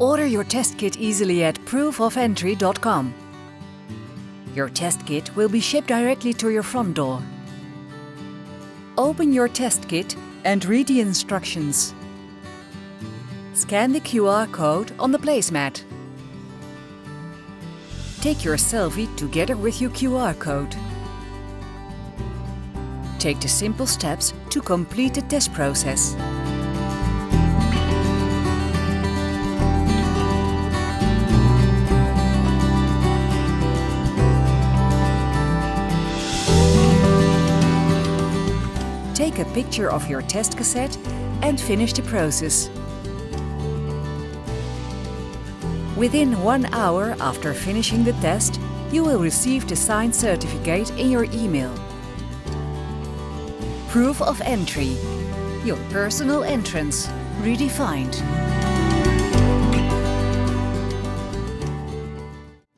Order your test kit easily at proofofentry.com. Your test kit will be shipped directly to your front door. Open your test kit and read the instructions. Scan the QR code on the placemat. Take your selfie together with your QR code. Take the simple steps to complete the test process. Take a picture of your test cassette and finish the process. Within 1 hour after finishing the test, you will receive the signed certificate in your email. Proof of entry. Your personal entrance redefined.